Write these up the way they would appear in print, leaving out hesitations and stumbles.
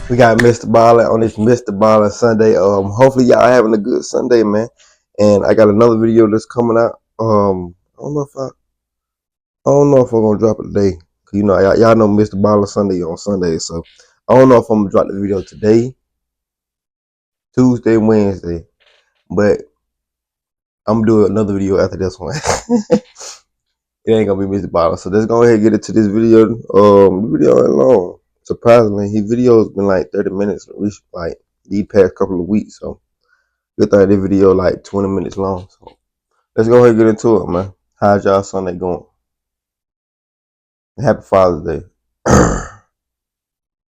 We got Mr. Ballin on this Mr. Ballin Sunday. Hopefully y'all having a good Sunday, man. And I got another video that's coming out. I don't know if I'm gonna drop it today. Cause you know y'all know Mr. Ballin Sunday on Sunday, so I don't know if I'm gonna drop the video today, Tuesday, Wednesday, but I'm gonna do another video after this one. It ain't gonna be Mr. Ballin. So let's go ahead and get into this video. The video ain't long. Surprisingly, his video's been like 30 minutes, at least like these past couple of weeks. So good thing this video like 20 minutes long. So let's go ahead and get into it, man. How's y'all Sunday going? Happy Father's Day.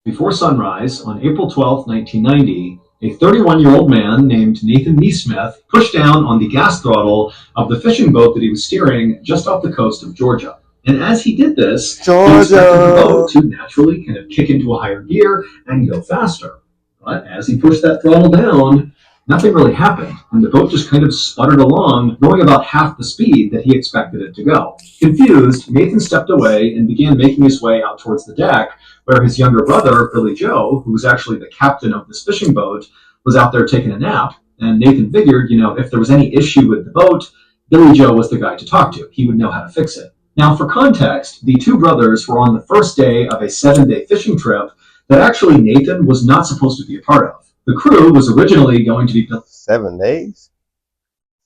Before sunrise, on April 12, 1990, a 31-year-old man named Nathan Neesmith pushed down on the gas throttle of the fishing boat that he was steering just off the coast of Georgia. And as he did this, he expected the boat to naturally kind of kick into a higher gear and go faster. But as he pushed that throttle down, nothing really happened, and the boat just kind of sputtered along, going about half the speed that he expected it to go. Confused, Nathan stepped away and began making his way out towards the deck, where his younger brother, Billy Joe, who was actually the captain of this fishing boat, was out there taking a nap. And Nathan figured, if there was any issue with the boat, Billy Joe was the guy to talk to. He would know how to fix it. Now, for context, the two brothers were on the first day of a 7-day fishing trip that actually Nathan was not supposed to be a part of. The crew was originally going to be... 7 days?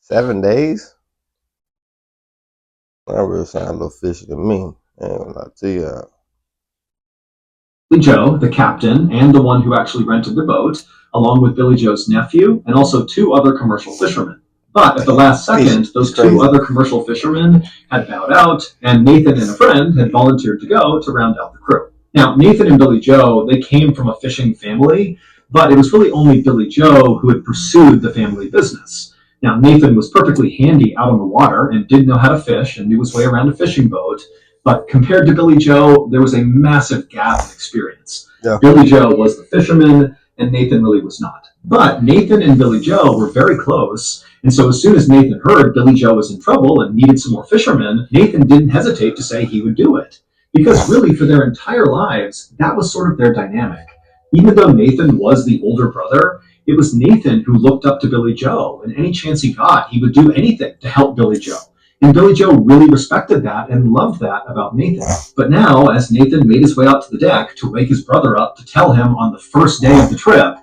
7 days? That really sound a little fishy to me. I ain't gonna lie to you. Billy Joe, the captain, and the one who actually rented the boat, along with Billy Joe's nephew, and also 2 other commercial fishermen. But at the last second, those 2 other commercial fishermen had bowed out, and Nathan and a friend had volunteered to go to round out the crew. Now, Nathan and Billy Joe, they came from a fishing family, but it was really only Billy Joe who had pursued the family business. Now, Nathan was perfectly handy out on the water and did know how to fish and knew his way around a fishing boat, but compared to Billy Joe, there was a massive gap in experience. Yeah. Billy Joe was the fisherman, and Nathan really was not. But Nathan and Billy Joe were very close, and so as soon as Nathan heard Billy Joe was in trouble and needed some more fishermen, Nathan didn't hesitate to say he would do it. Because really, for their entire lives, that was sort of their dynamic. Even though Nathan was the older brother, it was Nathan who looked up to Billy Joe, and any chance he got, he would do anything to help Billy Joe. And Billy Joe really respected that and loved that about Nathan. But now, as Nathan made his way out to the deck to wake his brother up to tell him on the first day of the trip,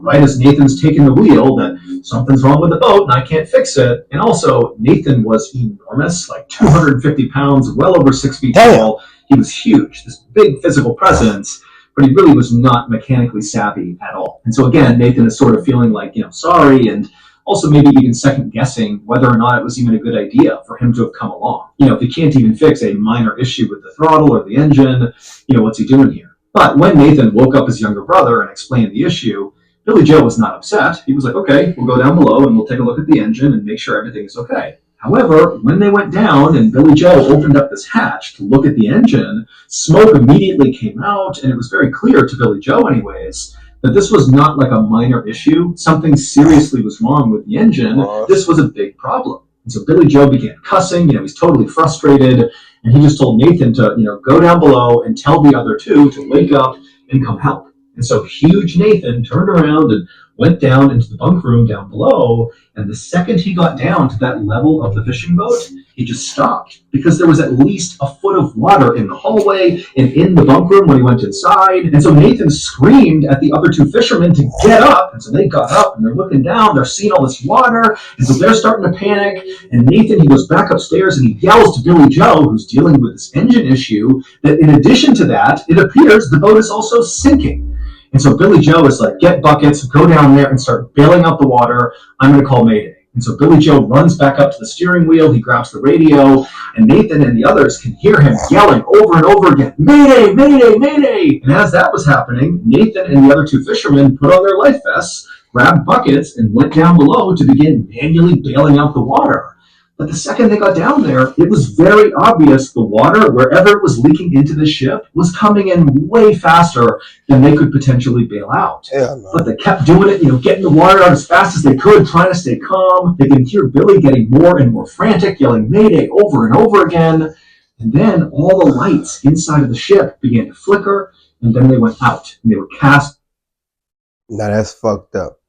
right as Nathan's taking the wheel, that something's wrong with the boat and I can't fix it. And also, Nathan was enormous, like 250 pounds, well over 6 feet tall. He was huge, this big physical presence, but he really was not mechanically savvy at all. And so again, Nathan is sort of feeling like, sorry, and also maybe even second guessing whether or not it was even a good idea for him to have come along. If he can't even fix a minor issue with the throttle or the engine, what's he doing here? But when Nathan woke up his younger brother and explained the issue, Billy Joe was not upset. He was like, okay, we'll go down below and we'll take a look at the engine and make sure everything is okay. However, when they went down and Billy Joe opened up this hatch to look at the engine, smoke immediately came out, and it was very clear to Billy Joe anyways, that this was not like a minor issue. Something seriously was wrong with the engine. This was a big problem. And so Billy Joe began cussing. He's totally frustrated. And he just told Nathan to, go down below and tell the other 2 to wake up and come help. And so huge Nathan turned around and went down into the bunk room down below. And the second he got down to that level of the fishing boat, he just stopped because there was at least a foot of water in the hallway and in the bunk room when he went inside. And so Nathan screamed at the other 2 fishermen to get up. And so they got up and they're looking down. They're seeing all this water. And so they're starting to panic. And Nathan, he goes back upstairs and he yells to Billy Joe, who's dealing with this engine issue, that in addition to that, it appears the boat is also sinking. And so Billy Joe is like, get buckets, go down there and start bailing out the water. I'm going to call Mayday. And so Billy Joe runs back up to the steering wheel. He grabs the radio, and Nathan and the others can hear him yelling over and over again, Mayday, Mayday, Mayday. And as that was happening, Nathan and the other 2 fishermen put on their life vests, grabbed buckets, and went down below to begin manually bailing out the water. But the second they got down there, it was very obvious the water, wherever it was leaking into the ship, was coming in way faster than they could potentially bail out. But they kept doing it, getting the water out as fast as they could, trying to stay calm. They could hear Billy getting more and more frantic, yelling Mayday over and over again. And then all the lights inside of the ship began to flicker, and then they went out, and they were cast Now that's fucked up.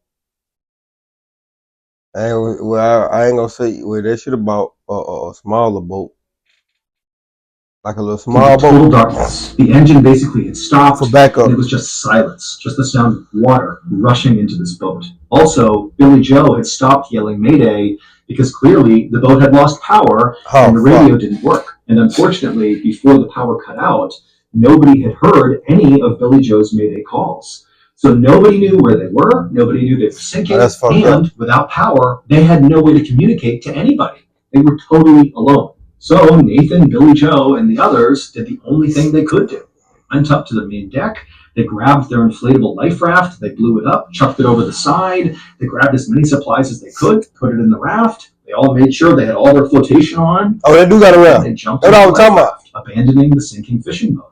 I ain't gonna say well they should have bought a smaller boat, like a little small Into total boat darkness. The engine basically had stopped, for and backup. it was just silence, just the sound of water rushing into this boat. Also, Billy Joe had stopped yelling Mayday because clearly the boat had lost power and Oh the fuck! radio didn't work. And unfortunately, before the power cut out, nobody had heard any of Billy Joe's Mayday calls. So nobody knew where they were, nobody knew they were Oh, sinking, that's fucked up. and without power, they had no way to communicate to anybody. They were totally alone. So Nathan, Billy Joe, and the others did the only thing they could do. They went up to the main deck, they grabbed their inflatable life raft, they blew it up, chucked it over the side, they grabbed as many supplies as they could, put it in the raft, they all made sure they had all their flotation on. Oh, they do got a And raft. they jumped That's into what the I'm life talking raft, abandoning the sinking fishing boat.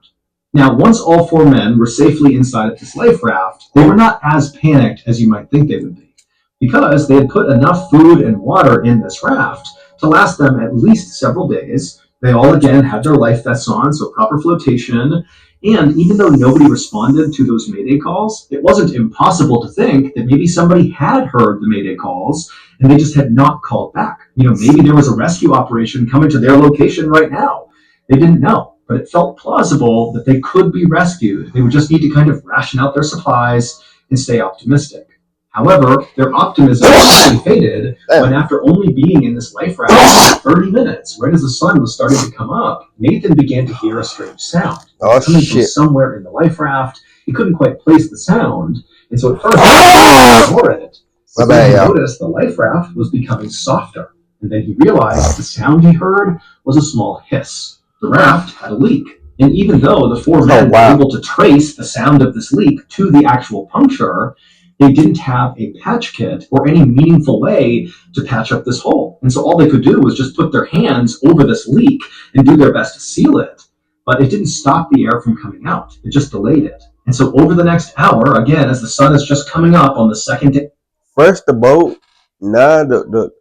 Now, once all four men were safely inside of this life raft, they were not as panicked as you might think they would be, because they had put enough food and water in this raft to last them at least several days. They all again had their life vests on, so proper flotation. And even though nobody responded to those Mayday calls, it wasn't impossible to think that maybe somebody had heard the Mayday calls and they just had not called back. Maybe there was a rescue operation coming to their location right now. They didn't know, but it felt plausible that they could be rescued. They would just need to kind of ration out their supplies and stay optimistic. However, their optimism quickly faded when, after only being in this life raft for 30 minutes, right as the sun was starting to come up, Nathan began to hear a strange sound. Oh Coming from shit! somewhere in the life raft. He couldn't quite place the sound, and so at first he ignored it. My But then bad, he y'all. noticed the life raft was becoming softer, and then he realized the sound he heard was a small hiss. The raft had a leak, and even though the four men were able to trace the sound of this leak to the actual puncture, they didn't have a patch kit or any meaningful way to patch up this hole. And so all they could do was just put their hands over this leak and do their best to seal it. But it didn't stop the air from coming out, it just delayed it. And so over the next hour, again, as the sun is just coming up on the second day. First the boat, now the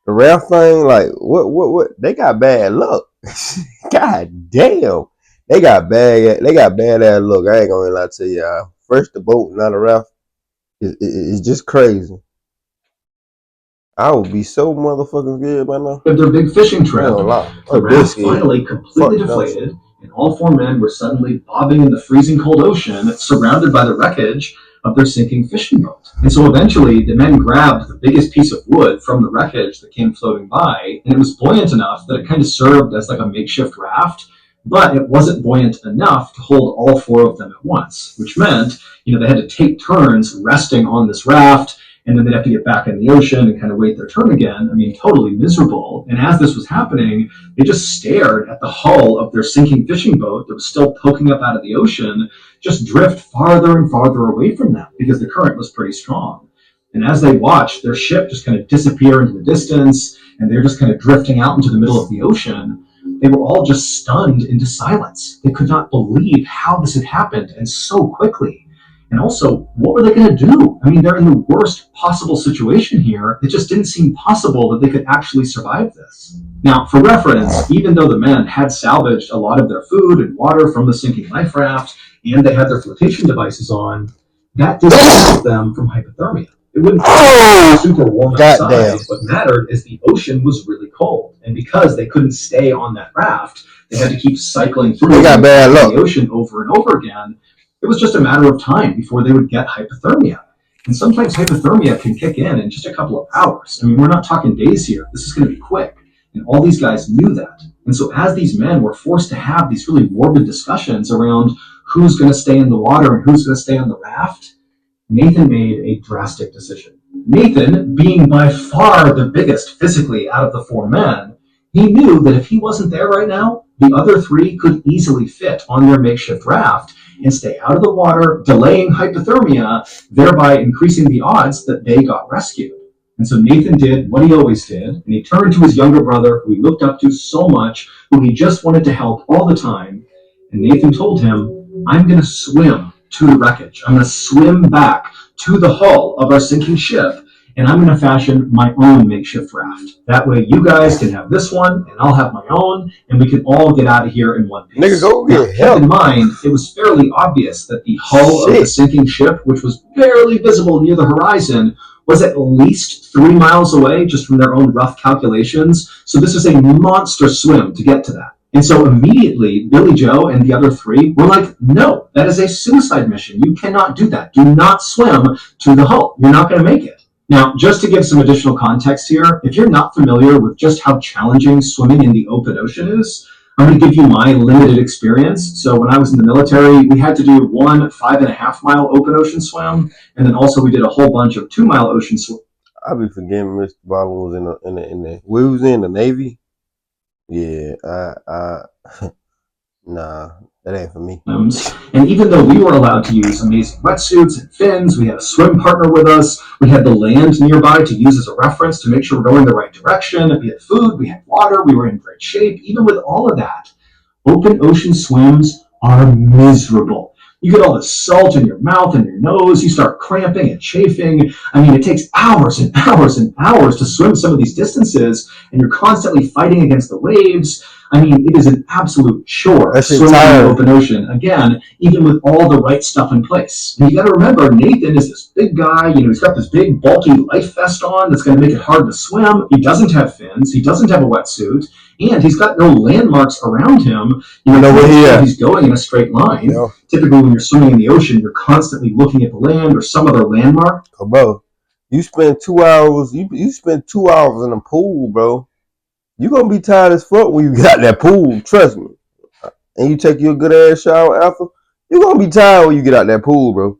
raft thing. Like what? They got bad luck. God damn, they got bad ass luck. I ain't gonna lie to y'all. First the boat, now the raft. It's just crazy. I would be so motherfucking good by now. Of their big fishing trip, the raft finally completely deflated, and all four men were suddenly bobbing in the freezing cold ocean, surrounded by the wreckage of their sinking fishing boat. And so eventually, the men grabbed the biggest piece of wood from the wreckage that came floating by, and it was buoyant enough that it kind of served as like a makeshift raft, but it wasn't buoyant enough to hold all four of them at once, which meant, they had to take turns resting on this raft, and then they'd have to get back in the ocean and kind of wait their turn again. I mean, totally miserable. And as this was happening, they just stared at the hull of their sinking fishing boat that was still poking up out of the ocean, just drift farther and farther away from them because the current was pretty strong. And as they watched their ship just kind of disappear into the distance, and they're just kind of drifting out into the middle of the ocean, they were all just stunned into silence. They could not believe how this had happened and so quickly. And also, what were they going to do? I mean, they're in the worst possible situation here. It just didn't seem possible that they could actually survive this. Now, for reference, even though the men had salvaged a lot of their food and water from the sinking life raft, and they had their flotation devices on, that didn't stop them from hypothermia. It wouldn't be super warm outside. What mattered is the ocean was really cold. And because they couldn't stay on that raft, they had to keep cycling through the ocean over and over again. It was just a matter of time before they would get hypothermia. And sometimes hypothermia can kick in just a couple of hours. I mean, we're not talking days here. This is going to be quick. And all these guys knew that. And so as these men were forced to have these really morbid discussions around who's going to stay in the water and who's going to stay on the raft, Nathan made a drastic decision. Nathan, being by far the biggest physically out of the four men, he knew that if he wasn't there right now, the other three could easily fit on their makeshift raft and stay out of the water, delaying hypothermia, thereby increasing the odds that they got rescued. And so Nathan did what he always did, and he turned to his younger brother, who he looked up to so much, who he just wanted to help all the time. And Nathan told him, I'm going to swim to the wreckage. I'm going to swim back to the hull of our sinking ship, and I'm going to fashion my own makeshift raft. That way you guys can have this one, and I'll have my own, and we can all get out of here in one piece. Nigga, go get Keep in mind, it was fairly obvious that the hull of the sinking ship, which was barely visible near the horizon, was at least 3 miles away, just from their own rough calculations. So this is a monster swim to get to that. And so immediately, Billy Joe and the other three were like, no, that is a suicide mission. You cannot do that. Do not swim to the hull. You're not going to make it. Now, just to give some additional context here, if you're not familiar with just how challenging swimming in the open ocean is, I'm going to give you my limited experience. So when I was in the military, we had to do one 5.5-mile open ocean swim, and then also we did a whole bunch of 2-mile ocean swim. I be forgetting Mr. Ballin was in the we was in the Navy. Yeah, nah, that ain't for me. And even though we were allowed to use amazing wetsuits and fins, we had a swim partner with us, we had the land nearby to use as a reference to make sure we're going the right direction, we had food, we had water, we were in great shape. Even with all of that, open ocean swims are miserable. You get all the salt in your mouth and your nose, you start cramping and chafing. I mean, it takes hours and hours and hours to swim some of these distances, and you're constantly fighting against the waves. I mean, it is an absolute chore swimming in the open ocean, again, even with all the right stuff in place. And you got to remember, Nathan is this big guy, he's got this big, bulky life vest on that's going to make it hard to swim. He doesn't have fins, he doesn't have a wetsuit, and he's got no landmarks around him. He's going in a straight line. Yeah. Typically, when you're swimming in the ocean, you're constantly looking at the land or some other landmark. Oh, bro, you spend 2 hours, you spend 2 hours in the pool, bro. You're going to be tired as fuck when you get out that pool, trust me. And you take your good ass shower after, you're going to be tired when you get out that pool, bro.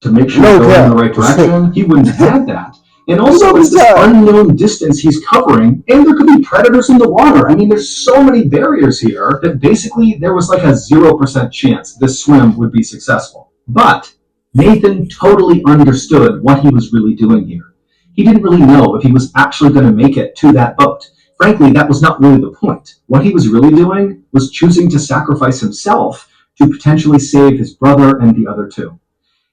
To make sure you're going in the right direction, he wouldn't have had that. And also, it's this unknown distance he's covering, and there could be predators in the water. I mean, there's so many barriers here that basically there was like a 0% chance this swim would be successful. But Nathan totally understood what he was really doing here. He didn't really know if he was actually going to make it to that boat. Frankly, that was not really the point. What he was really doing was choosing to sacrifice himself to potentially save his brother and the other two.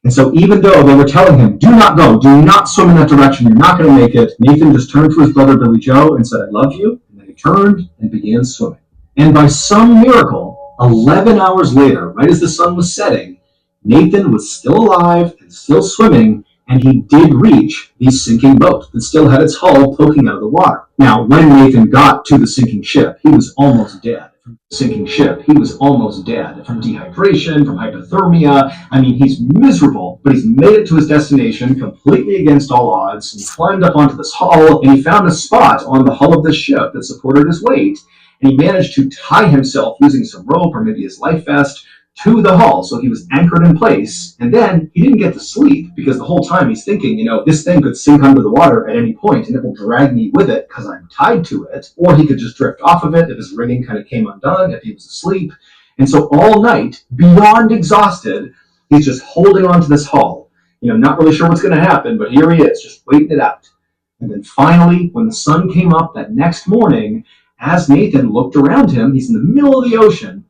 And so even though they were telling him, do not go, do not swim in that direction, you're not going to make it, Nathan just turned to his brother Billy Joe and said, I love you. And then he turned and began swimming. And by some miracle, 11 hours later, right as the sun was setting, Nathan was still alive and still swimming, and he did reach the sinking boat that still had its hull poking out of the water. Now, when Nathan got to the sinking ship, he was almost dead. From dehydration, from hypothermia. I mean, he's miserable, but he's made it to his destination completely against all odds. And he climbed up onto this hull, and he found a spot on the hull of this ship that supported his weight, and he managed to tie himself using some rope or maybe his life vest to the hull, so he was anchored in place. And then he didn't get to sleep because the whole time he's thinking, this thing could sink under the water at any point and it will drag me with it because I'm tied to it, or he could just drift off of it if his rigging kind of came undone, if he was asleep. And so all night, beyond exhausted, he's just holding on to this hull, not really sure what's going to happen, but here he is, just waiting it out. And then finally, when the sun came up that next morning, as Nathan looked around him, he's in the middle of the ocean,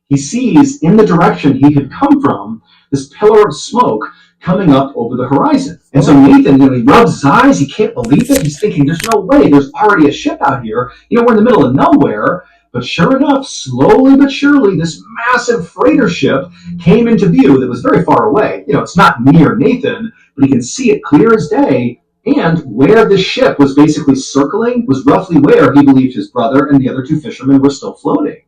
he sees in the direction he had come from this pillar of smoke coming up over the horizon. And so Nathan, he rubs his eyes, he can't believe it. He's thinking, there's no way, there's already a ship out here. We're in the middle of nowhere. But sure enough, slowly but surely, this massive freighter ship came into view that was very far away. It's not near Nathan, but he can see it clear as day. And where the ship was basically circling was roughly where he believed his brother and the other two fishermen were still floating.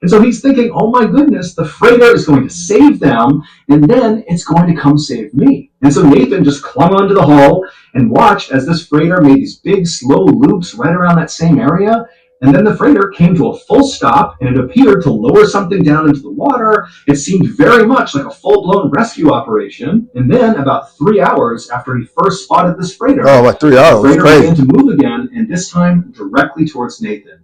And so he's thinking, oh my goodness, the freighter is going to save them, and then it's going to come save me. And so Nathan just clung onto the hull and watched as this freighter made these big, slow loops right around that same area. And then the freighter came to a full stop, and it appeared to lower something down into the water. It seemed very much like a full-blown rescue operation. And then, about 3 hours after he first spotted this freighter, like 3 hours, the freighter began to move again, and this time directly towards Nathan.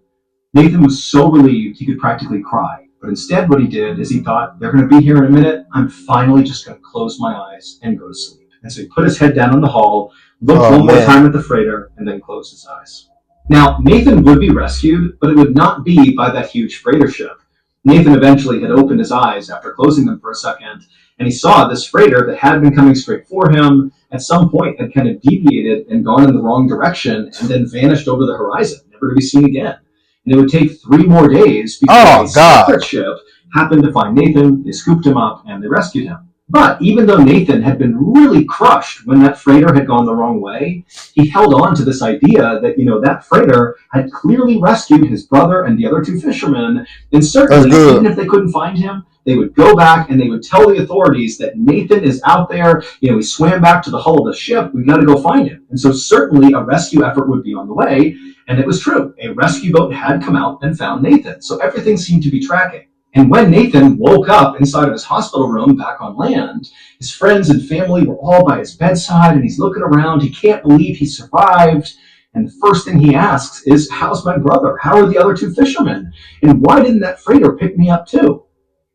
Nathan was so relieved he could practically cry. But instead what he did is he thought, they're going to be here in a minute. I'm finally just going to close my eyes and go to sleep. And so he put his head down on the hull, looked one more time at the freighter, and then closed his eyes. Now, Nathan would be rescued, but it would not be by that huge freighter ship. Nathan eventually had opened his eyes after closing them for a second, and he saw this freighter that had been coming straight for him, at some point had kind of deviated and gone in the wrong direction and then vanished over the horizon, never to be seen again. And it would take 3 more days before a separate ship happened to find Nathan. They scooped him up and they rescued him. But even though Nathan had been really crushed when that freighter had gone the wrong way, he held on to this idea that, that freighter had clearly rescued his brother and the other 2 fishermen. And certainly, even if they couldn't find him, they would go back and they would tell the authorities that Nathan is out there. He swam back to the hull of the ship. We got to go find him. And so certainly a rescue effort would be on the way. And it was true. A rescue boat had come out and found Nathan. So everything seemed to be tracking. And when Nathan woke up inside of his hospital room back on land, his friends and family were all by his bedside, and he's looking around. He can't believe he survived. And the first thing he asks is, how's my brother? How are the other 2 fishermen? And why didn't that freighter pick me up too?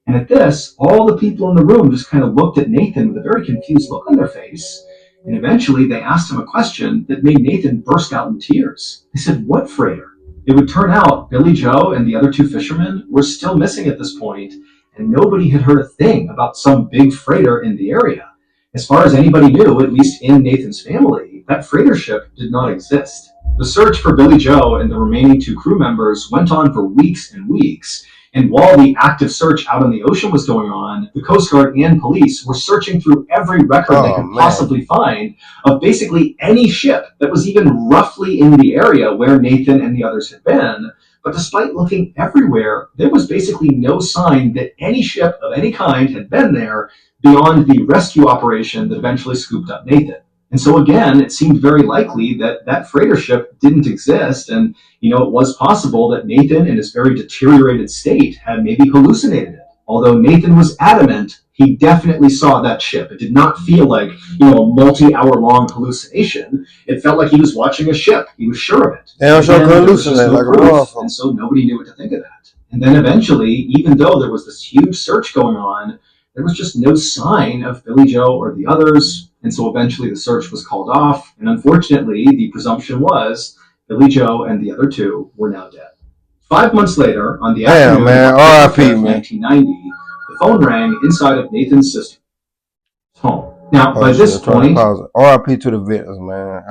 And at this, all the people in the room just kind of looked at Nathan with a very confused look on their face. And eventually they asked him a question that made Nathan burst out in tears. They said, what freighter? It would turn out Billy Joe and the other 2 fishermen were still missing at this point, and nobody had heard a thing about some big freighter in the area. As far as anybody knew, at least in Nathan's family, that freighter ship did not exist. The search for Billy Joe and the remaining 2 crew members went on for weeks and weeks, and while the active search out on the ocean was going on, the Coast Guard and police were searching through every record they could possibly find of basically any ship that was even roughly in the area where Nathan and the others had been. But despite looking everywhere, there was basically no sign that any ship of any kind had been there beyond the rescue operation that eventually scooped up Nathan. And so again, it seemed very likely that that freighter ship didn't exist. And, it was possible that Nathan, in his very deteriorated state, had maybe hallucinated it. Although Nathan was adamant, he definitely saw that ship. It did not feel like, a multi-hour-long hallucination. It felt like he was watching a ship. He was sure of it. And so nobody knew what to think of that. And then eventually, even though there was this huge search going on, there was just no sign of Billy Joe or the others. And so eventually the search was called off. And unfortunately, the presumption was Billy Joe and the other 2 were now dead. 5 months later, on the afternoon of 1990, the phone rang inside of Nathan's sister's home. Now, by this point, RIP to the victims, man.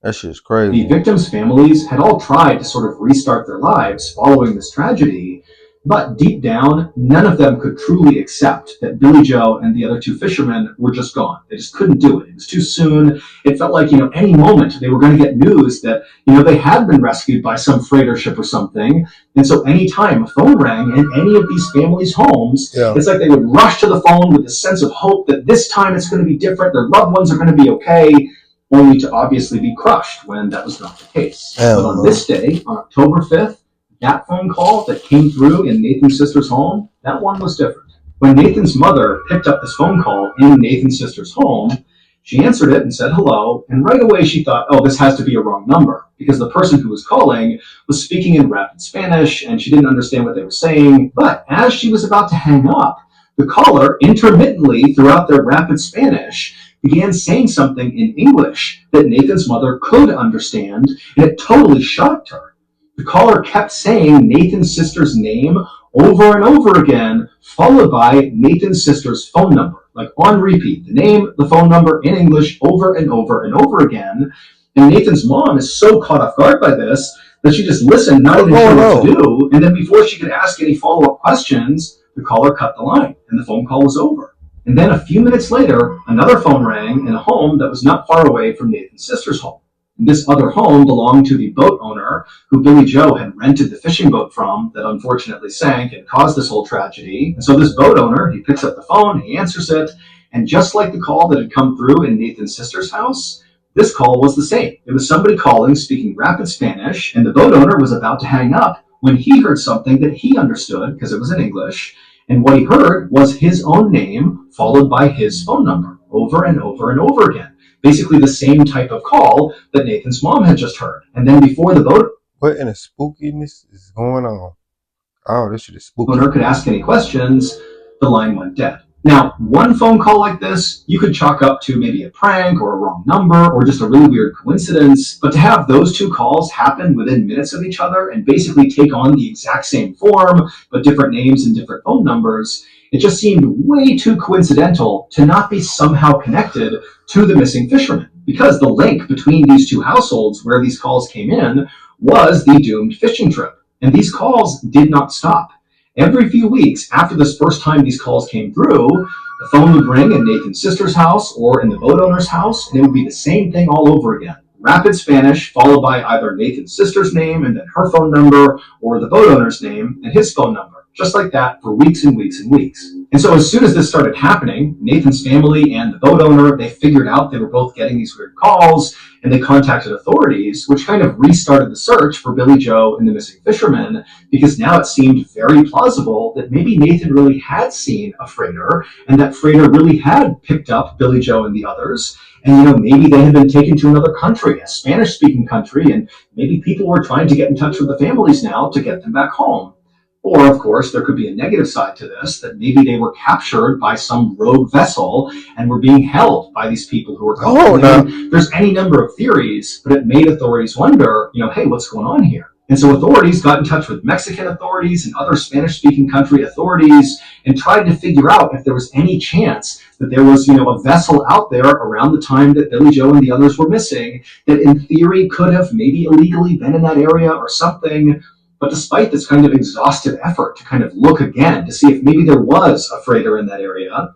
That shit's crazy. The victims' families had all tried to sort of restart their lives following this tragedy, but deep down, none of them could truly accept that Billy Joe and the other 2 fishermen were just gone. They just couldn't do it. It was too soon. It felt like, any moment they were going to get news that, they had been rescued by some freighter ship or something. And so anytime a phone rang in any of these families' homes, It's like they would rush to the phone with a sense of hope that this time it's going to be different. Their loved ones are going to be okay, only to obviously be crushed when that was not the case. But on this day, on October 5th, that phone call that came through in Nathan's sister's home, that one was different. When Nathan's mother picked up this phone call in Nathan's sister's home, she answered it and said hello, and right away she thought, oh, this has to be a wrong number, because the person who was calling was speaking in rapid Spanish, and she didn't understand what they were saying. But as she was about to hang up, the caller, intermittently throughout their rapid Spanish, began saying something in English that Nathan's mother could understand, and it totally shocked her. The caller kept saying Nathan's sister's name over and over again, followed by Nathan's sister's phone number, like on repeat. The name, the phone number in English over and over and over again. And Nathan's mom is so caught off guard by this that she just listened, not even sure what to do. And then before she could ask any follow-up questions, the caller cut the line and the phone call was over. And then a few minutes later, another phone rang in a home that was not far away from Nathan's sister's home. This other home belonged to the boat owner who Billy Joe had rented the fishing boat from that unfortunately sank and caused this whole tragedy. And so this boat owner, he picks up the phone, he answers it, and just like the call that had come through in Nathan's sister's house, this call was the same. It was somebody calling, speaking rapid Spanish, and the boat owner was about to hang up when he heard something that he understood because it was in English. And what he heard was his own name followed by his phone number over and over and over again. Basically the same type of call that Nathan's mom had just heard. And then before the boat what in the spookiness is going on? Oh, this shit is spooky. Owner could ask any questions, the line went dead. Now, one phone call like this, you could chalk up to maybe a prank or a wrong number or just a really weird coincidence. But to have those two calls happen within minutes of each other and basically take on the exact same form, but different names and different phone numbers, it just seemed way too coincidental to not be somehow connected to the missing fisherman. Because the link between these two households where these calls came in was the doomed fishing trip. And these calls did not stop. Every few weeks after this first time these calls came through, the phone would ring in Nathan's sister's house or in the boat owner's house, and it would be the same thing all over again. Rapid Spanish, followed by either Nathan's sister's name and then her phone number, or the boat owner's name and his phone number. Just like that for weeks and weeks and weeks. And so as soon as this started happening, Nathan's family and the boat owner, they figured out they were both getting these weird calls, and they contacted authorities, which kind of restarted the search for Billy Joe and the missing fisherman, because now it seemed very plausible that maybe Nathan really had seen a freighter, and that freighter really had picked up Billy Joe and the others. And maybe they had been taken to another country, a Spanish-speaking country, and maybe people were trying to get in touch with the families now to get them back home. Or, of course, there could be a negative side to this, that maybe they were captured by some rogue vessel and were being held by these people who were calling. Oh, no. There's any number of theories, but it made authorities wonder, hey, what's going on here? And so authorities got in touch with Mexican authorities and other Spanish-speaking country authorities and tried to figure out if there was any chance that there was, a vessel out there around the time that Billy Joe and the others were missing that in theory could have maybe illegally been in that area or something. But despite this kind of exhaustive effort to kind of look again to see if maybe there was a freighter in that area,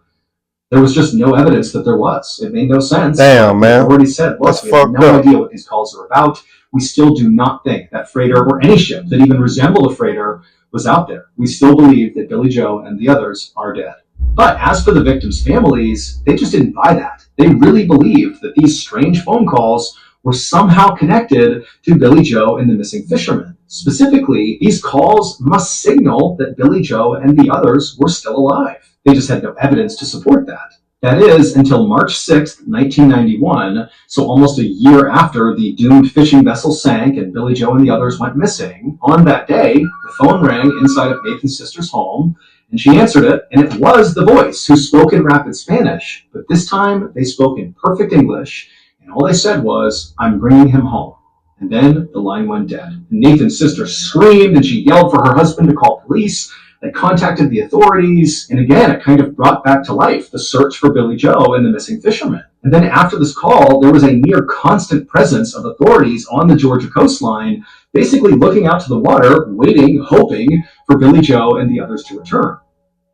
there was just no evidence that there was. It made no sense. Damn, man. I already said, look, we have no idea what these calls are about. We still do not think that freighter or any ship that even resembled a freighter was out there. We still believe that Billy Joe and the others are dead. But as for the victims' families, they just didn't buy that. They really believed that these strange phone calls were somehow connected to Billy Joe and the missing fisherman. Specifically, these calls must signal that Billy Joe and the others were still alive. They just had no evidence to support that. That is, until March 6th, 1991, so almost a year after the doomed fishing vessel sank and Billy Joe and the others went missing. On that day, the phone rang inside of Nathan's sister's home, and she answered it, and it was the voice who spoke in rapid Spanish, but this time they spoke in perfect English, and all they said was, "I'm bringing him home." And then the line went dead. And Nathan's sister screamed, and she yelled for her husband to call police. They contacted the authorities, and again, it kind of brought back to life the search for Billy Joe and the missing fisherman. And then after this call, there was a near constant presence of authorities on the Georgia coastline, basically looking out to the water, waiting, hoping for Billy Joe and the others to return.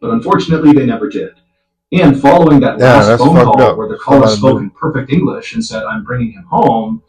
But unfortunately, they never did. And following that last phone call where the caller spoke in perfect English and said, "I'm bringing him home,"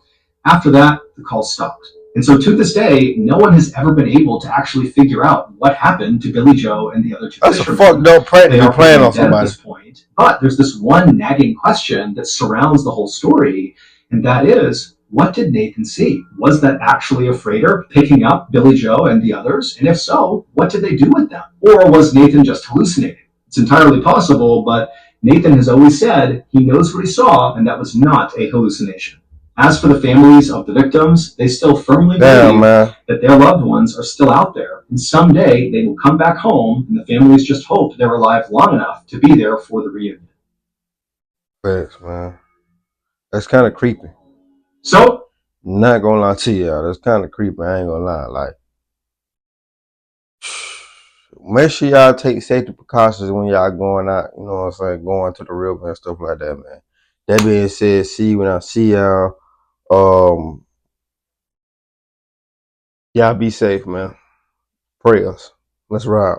after that, the call stopped. And so to this day, no one has ever been able to actually figure out what happened to Billy Joe and the other two fishermen. That's a fucked up prank. They are playing on somebody at this point. But there's this one nagging question that surrounds the whole story, and that is, what did Nathan see? Was that actually a freighter picking up Billy Joe and the others? And if so, what did they do with them? Or was Nathan just hallucinating? It's entirely possible, but Nathan has always said he knows what he saw, and that was not a hallucination. As for the families of the victims, they still firmly believe that their loved ones are still out there, and someday they will come back home, and the families just hope they're alive long enough to be there for the reunion. Thanks, man. That's kind of creepy. So, not gonna lie to y'all, that's kind of creepy. I ain't gonna lie. Like, make sure y'all take safety precautions when y'all going out. You know what I'm saying? Going to the river and stuff like that, man. That being said, see you when I see y'all. Y'all be safe, man. Prayers. Let's ride.